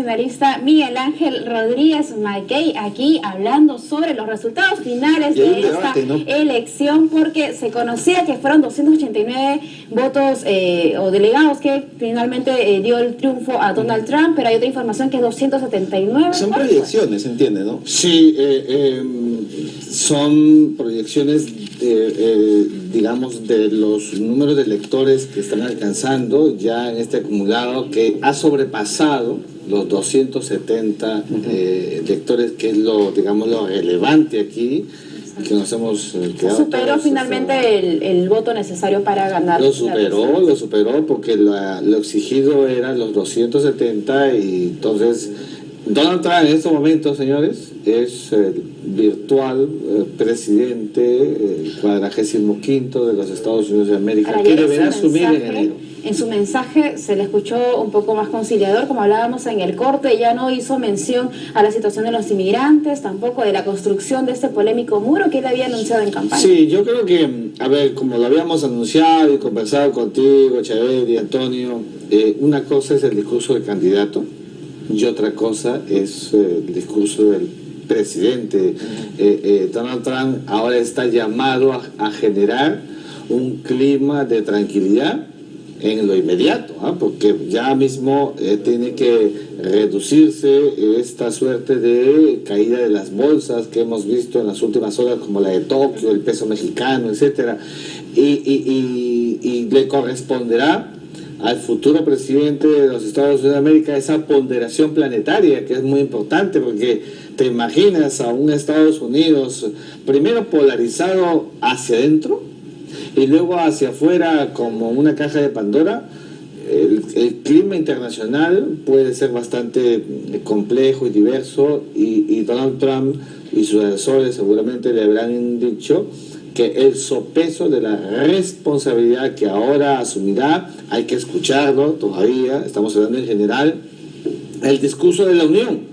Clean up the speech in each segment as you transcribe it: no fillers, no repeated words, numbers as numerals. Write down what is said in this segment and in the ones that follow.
analista Miguel Ángel Rodríguez Mackey, aquí hablando sobre los resultados finales de esta elección, porque se conocía que fueron 289 votos o delegados que finalmente dio el triunfo a Donald Trump, pero hay otra información que es 279. Son proyecciones, ¿se entiende, no? Sí, son proyecciones, digamos, de los números de electores que están alcanzando ya en este acumulado, que ha sobrepasado los 270 electores, que es lo, digamos, lo relevante aquí, que nos hemos quedado. Superó finalmente el voto necesario para ganar. Lo superó porque lo exigido era los 270, y entonces Donald Trump en estos momentos, señores, es el virtual presidente 45º de los Estados Unidos de América, que deberá asumir en enero. En su mensaje se le escuchó un poco más conciliador, como hablábamos en el corte. Ya no hizo mención a la situación de los inmigrantes, tampoco de la construcción de este polémico muro que él había anunciado en campaña. Sí, yo creo que, a ver, como lo habíamos anunciado y conversado contigo, Chabeli, Antonio, una cosa es el discurso del candidato y otra cosa es el discurso del presidente. Donald Trump ahora está llamado a generar un clima de tranquilidad en lo inmediato, porque ya mismo tiene que reducirse esta suerte de caída de las bolsas que hemos visto en las últimas horas, como la de Tokio, el peso mexicano, etcétera, y le corresponderá al futuro presidente de los Estados Unidos de América esa ponderación planetaria, que es muy importante, porque te imaginas a un Estados Unidos primero polarizado hacia adentro y luego hacia afuera como una caja de Pandora. El clima internacional puede ser bastante complejo y diverso, y Donald Trump y sus asesores seguramente le habrán dicho que el sopeso de la responsabilidad que ahora asumirá, hay que escucharlo todavía, estamos hablando en general, el discurso de la Unión,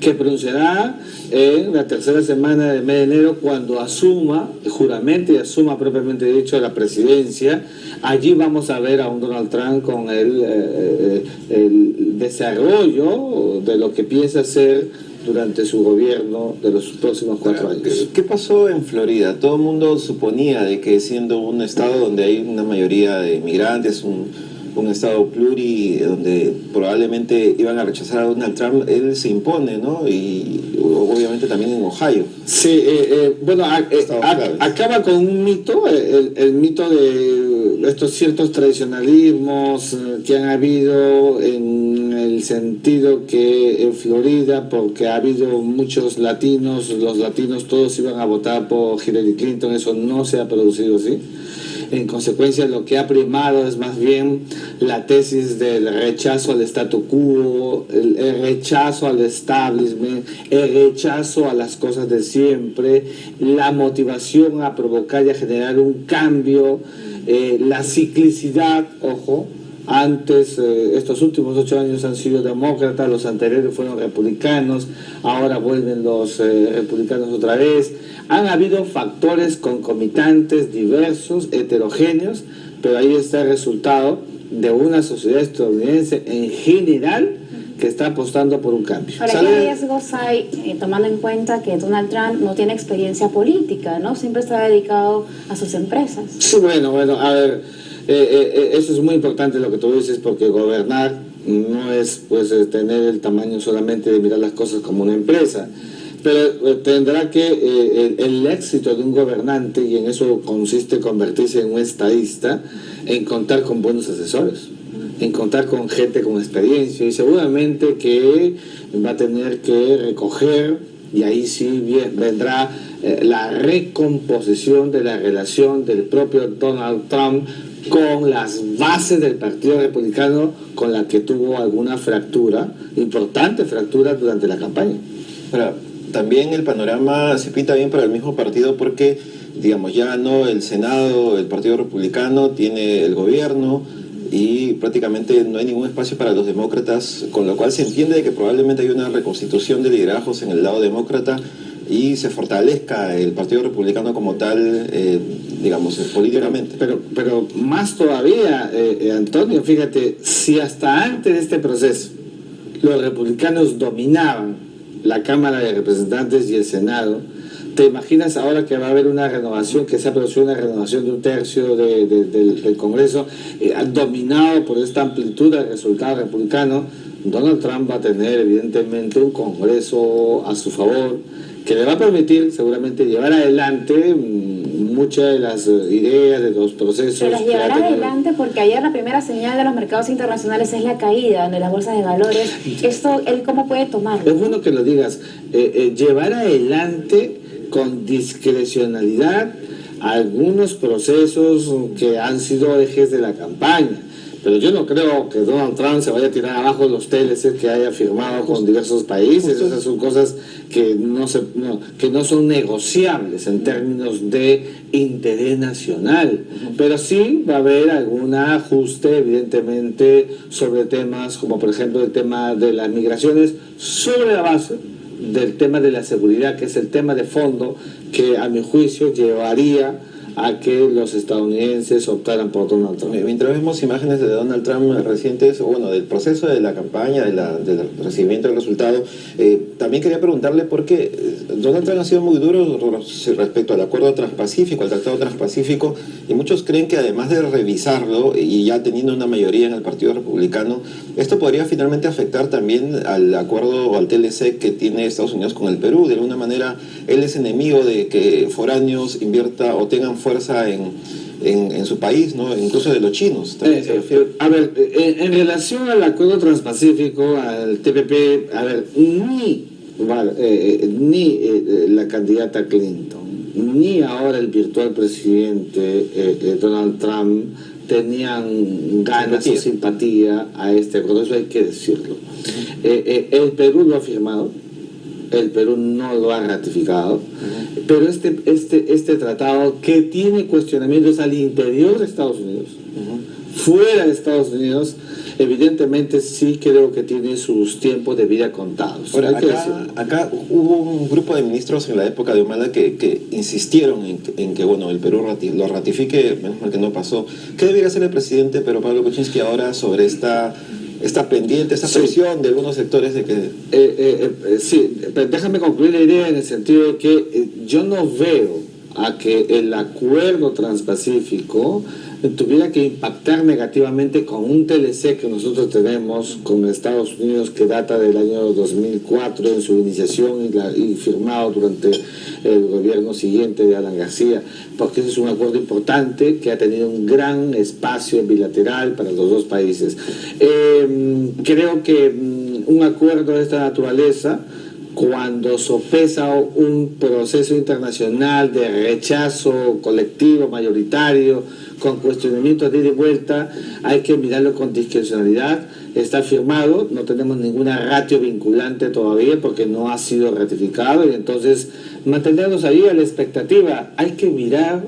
que pronunciará en la tercera semana del mes de enero, cuando asuma, juramente y asuma propiamente dicho la presidencia. Allí vamos a ver a un Donald Trump con el desarrollo de lo que piensa hacer durante su gobierno de los próximos 4 años. ¿Qué pasó en Florida? Todo el mundo suponía de que, siendo un estado donde hay una mayoría de inmigrantes, un estado pluri, donde probablemente iban a rechazar a Donald Trump, él se impone, ¿no? Y obviamente también en Ohio. Sí, bueno, acaba con un mito, el mito de estos ciertos tradicionalismos que han habido, en el sentido que en Florida, porque ha habido muchos latinos, los latinos todos iban a votar por Hillary Clinton. Eso no se ha producido así. En consecuencia, lo que ha primado es más bien la tesis del rechazo al statu quo, el rechazo al establishment, el rechazo a las cosas de siempre, la motivación a provocar y a generar un cambio, la ciclicidad, ojo. Antes, estos últimos 8 años han sido demócratas, los anteriores fueron republicanos, ahora vuelven los republicanos otra vez. Han habido factores concomitantes, diversos, heterogéneos, pero ahí está el resultado de una sociedad estadounidense en general que está apostando por un cambio. Ahora, ¿qué riesgos hay, tomando en cuenta que Donald Trump no tiene experiencia política, ¿no? Siempre está dedicado a sus empresas. Sí, bueno, a ver, eso es muy importante lo que tú dices, porque gobernar no es pues tener el tamaño solamente de mirar las cosas como una empresa, pero tendrá que el éxito de un gobernante, y en eso consiste convertirse en un estadista, en contar con buenos asesores, en contar con gente con experiencia, y seguramente que va a tener que recoger, y ahí sí vendrá la recomposición de la relación del propio Donald Trump con las bases del Partido Republicano, con la que tuvo alguna fractura, importante fractura durante la campaña. Ahora, también el panorama se pinta bien para el mismo partido, porque, digamos, ya ganó el Senado, el Partido Republicano tiene el gobierno y prácticamente no hay ningún espacio para los demócratas, con lo cual se entiende que probablemente hay una reconstitución de liderazgos en el lado demócrata y se fortalezca el Partido Republicano como tal, digamos, políticamente. Pero más todavía, Antonio, fíjate, si hasta antes de este proceso los republicanos dominaban la Cámara de Representantes y el Senado. ¿Te imaginas ahora que va a haber una renovación, que se ha producido una renovación de un tercio del Congreso, dominado por esta amplitud del resultado republicano? Donald Trump va a tener evidentemente un Congreso a su favor, que le va a permitir seguramente llevar adelante muchas de las ideas, de los procesos. Se las llevará adelante porque ayer la primera señal de los mercados internacionales es la caída de las bolsas de valores. ¿Esto él cómo puede tomarlo? Es bueno que lo digas. Llevar adelante con discrecionalidad algunos procesos que han sido ejes de la campaña. Pero yo no creo que Donald Trump se vaya a tirar abajo los TLC que haya firmado con diversos países. Esas son cosas que no son negociables en términos de interés nacional. Pero sí va a haber algún ajuste, evidentemente, sobre temas como, por ejemplo, el tema de las migraciones, sobre la base del tema de la seguridad, que es el tema de fondo que, a mi juicio, llevaría a que los estadounidenses optaran por Donald Trump. Mientras vemos imágenes de Donald Trump recientes, bueno, del proceso de la campaña, del recibimiento del resultado, también quería preguntarle por qué Donald Trump ha sido muy duro respecto al acuerdo transpacífico, al tratado transpacífico, y muchos creen que además de revisarlo y ya teniendo una mayoría en el Partido Republicano, esto podría finalmente afectar también al acuerdo o al TLC que tiene Estados Unidos con el Perú. De alguna manera, él es enemigo de que foráneos invierta o tengan fuerza en su país, ¿no? Incluso de los chinos. A ver, en relación al acuerdo transpacífico, al TPP, a ver, ni la candidata Clinton, ni ahora el virtual presidente Donald Trump tenían ganas o simpatía a este acuerdo, eso hay que decirlo. El Perú lo ha firmado, el Perú no lo ha ratificado, pero este tratado que tiene cuestionamientos al interior de Estados Unidos, fuera de Estados Unidos, evidentemente sí creo que tiene sus tiempos de vida contados. Ahora, acá hubo un grupo de ministros en la época de Humala que insistieron en que bueno, el Perú lo ratifique, menos mal que no pasó. ¿Qué debería hacer el presidente Pedro Pablo Kuczynski ahora sobre esta pendiente, esta presión de algunos sectores de que... sí, pero déjame concluir la idea en el sentido de que yo no veo a que el acuerdo transpacífico tuviera que impactar negativamente con un TLC que nosotros tenemos con Estados Unidos, que data del año 2004 en su iniciación y firmado durante el gobierno siguiente de Alan García, porque ese es un acuerdo importante que ha tenido un gran espacio bilateral para los dos países. Creo que un acuerdo de esta naturaleza, cuando sopesa un proceso internacional de rechazo colectivo, mayoritario, con cuestionamientos de ida y vuelta, hay que mirarlo con discrecionalidad. Está firmado, no tenemos ninguna ratio vinculante todavía porque no ha sido ratificado, y entonces mantenernos ahí a la expectativa. Hay que mirar,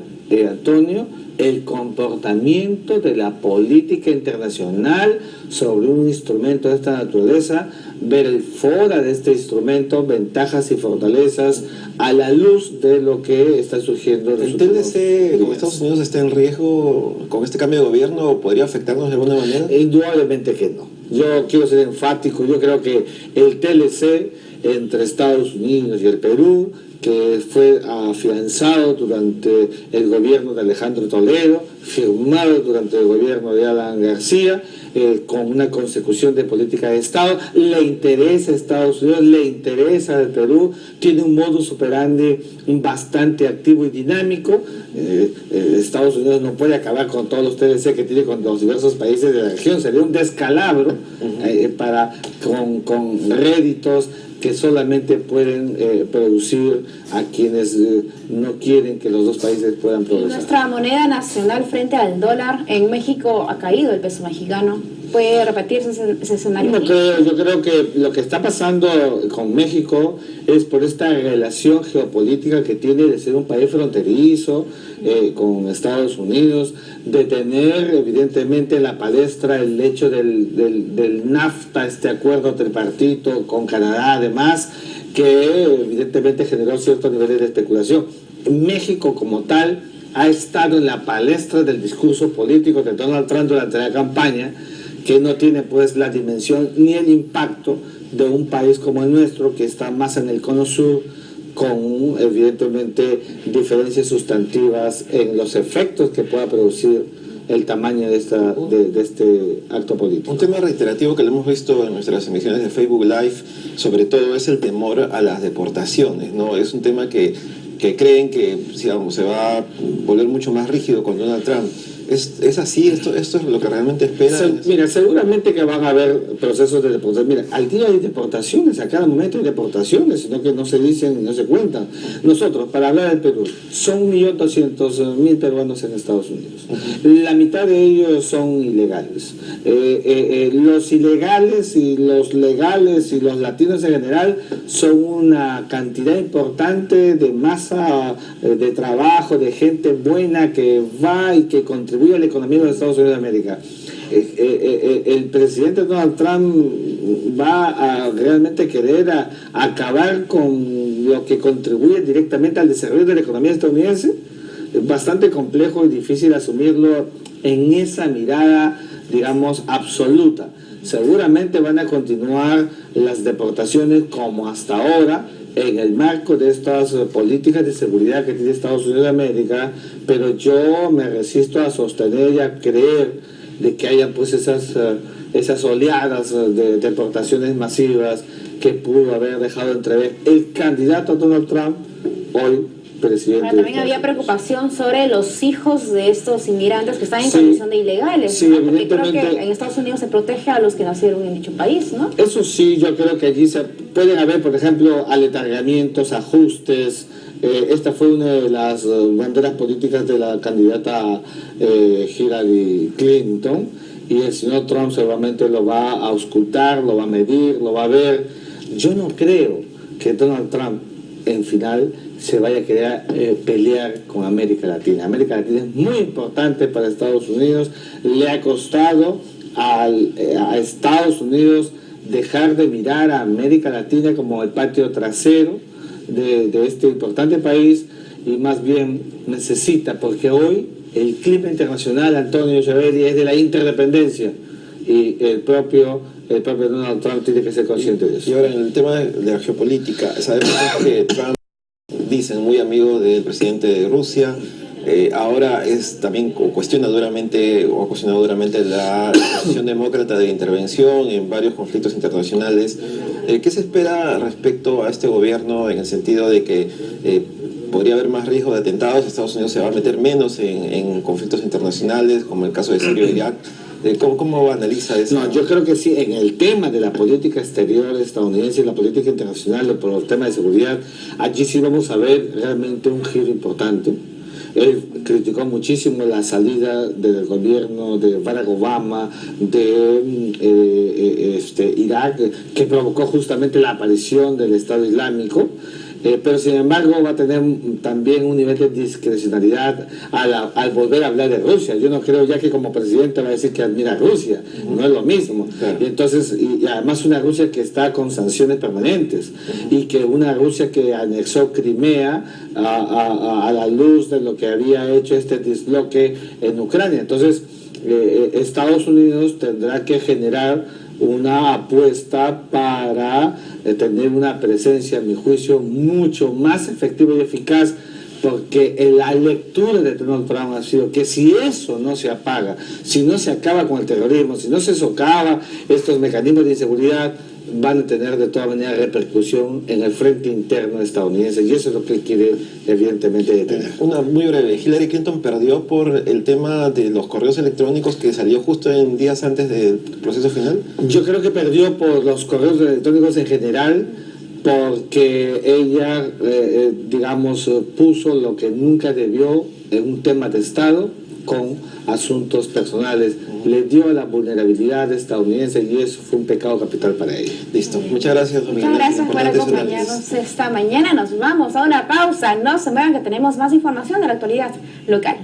Antonio, el comportamiento de la política internacional sobre un instrumento de esta naturaleza, ver el fora de este instrumento, ventajas y fortalezas, a la luz de lo que está surgiendo. ¿El TLC con Estados Unidos está en riesgo con este cambio de gobierno o podría afectarnos de alguna manera? Indudablemente que no. Yo quiero ser enfático, yo creo que el TLC entre Estados Unidos y el Perú, que fue afianzado durante el gobierno de Alejandro Toledo, firmado durante el gobierno de Alan García, con una consecución de política de Estado, le interesa a Estados Unidos, le interesa al Perú, tiene un modus operandi bastante activo y dinámico. Estados Unidos no puede acabar con todos los TLC que tiene con los diversos países de la región, sería un descalabro con réditos que solamente pueden producir a quienes no quieren que los dos países puedan progresar. Nuestra moneda nacional frente al dólar, en México ha caído el peso mexicano. ¿Puede repetirse ese escenario? No creo, yo creo que lo que está pasando con México es por esta relación geopolítica que tiene de ser un país fronterizo con Estados Unidos, de tener evidentemente en la palestra el hecho del NAFTA, este acuerdo tripartito con Canadá además, que evidentemente generó ciertos niveles de especulación. México como tal ha estado en la palestra del discurso político de Donald Trump durante la campaña, que no tiene pues la dimensión ni el impacto de un país como el nuestro, que está más en el cono sur, con evidentemente diferencias sustantivas en los efectos que pueda producir el tamaño de este acto político. Un tema reiterativo que lo hemos visto en nuestras emisiones de Facebook Live, sobre todo, es el temor a las deportaciones, ¿no? Es un tema que creen que, digamos, se va a volver mucho más rígido con Donald Trump. ¿Es así? ¿Esto es lo que realmente esperan? Mira, seguramente que van a haber procesos de deportación. Mira, al día hay deportaciones, a cada momento hay deportaciones, sino que no se dicen, no se cuentan. Nosotros, para hablar del Perú, son 1.200.000 peruanos en Estados Unidos. La mitad de ellos son ilegales. Los ilegales y los legales y los latinos en general son una cantidad importante de masa de trabajo, de gente buena que va y que contribuye a la economía de los Estados Unidos de América. El presidente Donald Trump va a realmente querer acabar con lo que contribuye directamente al desarrollo de la economía estadounidense. Es bastante complejo y difícil asumirlo en esa mirada, digamos, absoluta. Seguramente van a continuar las deportaciones como hasta ahora, en el marco de estas políticas de seguridad que tiene Estados Unidos de América, pero yo me resisto a sostener y a creer de que haya pues esas oleadas de deportaciones masivas que pudo haber dejado entrever el candidato Donald Trump, hoy presidente. Pero también había preocupación sobre los hijos de estos inmigrantes que están en condición de ilegales, sí, ¿no? Porque creo que en Estados Unidos se protege a los que nacieron en dicho país, ¿no? Eso sí, yo creo que allí pueden haber, por ejemplo, aletargamientos, ajustes. Esta fue una de las banderas políticas de la candidata Hillary Clinton, y el señor Trump seguramente lo va a auscultar, lo va a medir, lo va a ver. Yo no creo que Donald Trump en final se vaya a querer pelear con América Latina. América Latina es muy importante para Estados Unidos. Le ha costado a Estados Unidos dejar de mirar a América Latina como el patio trasero de este importante país, y más bien necesita, porque hoy el clima internacional, Antonio Echeverri, es de la interdependencia, y el propio Donald Trump tiene que ser consciente de eso. Y ahora, en el tema de la geopolítica, sabemos que Trump, dicen, muy amigo del presidente de Rusia. Ahora también cuestiona duramente la posición demócrata de intervención en varios conflictos internacionales. ¿Qué se espera respecto a este gobierno, en el sentido de que podría haber más riesgo de atentados? Estados Unidos se va a meter menos en conflictos internacionales, como el caso de Siria e Irak. ¿Cómo analiza eso? No, yo creo que sí, en el tema de la política exterior estadounidense y la política internacional, por los temas de seguridad, allí sí vamos a ver realmente un giro importante. Él criticó muchísimo la salida del gobierno de Barack Obama de Irak, que provocó justamente la aparición del Estado Islámico. Pero sin embargo va a tener también un nivel de discrecionalidad al volver a hablar de Rusia. Yo no creo ya que como presidente va a decir que admira a Rusia, no es lo mismo. Claro. Y entonces, y además una Rusia que está con sanciones permanentes, y que una Rusia que anexó Crimea a la luz de lo que había hecho este desbloque en Ucrania. Entonces Estados Unidos tendrá que generar una apuesta para tener una presencia, a mi juicio, mucho más efectiva y eficaz, porque la lectura de Donald Trump ha sido que si eso no se apaga, si no se acaba con el terrorismo, si no se socava estos mecanismos de inseguridad, van a tener de todas maneras repercusión en el frente interno estadounidense, y eso es lo que él quiere evidentemente detener. Una muy breve. Hillary Clinton perdió por el tema de los correos electrónicos que salió justo en días antes del proceso final. Yo creo que perdió por los correos electrónicos en general, porque ella, digamos, puso lo que nunca debió en un tema de Estado con asuntos personales. Le dio la vulnerabilidad estadounidense, y eso fue un pecado capital para ella. Listo. Muchas gracias, Domingo. Muchas gracias por acompañarnos esta mañana. Nos vamos a una pausa. No se muevan, que tenemos más información de la actualidad local.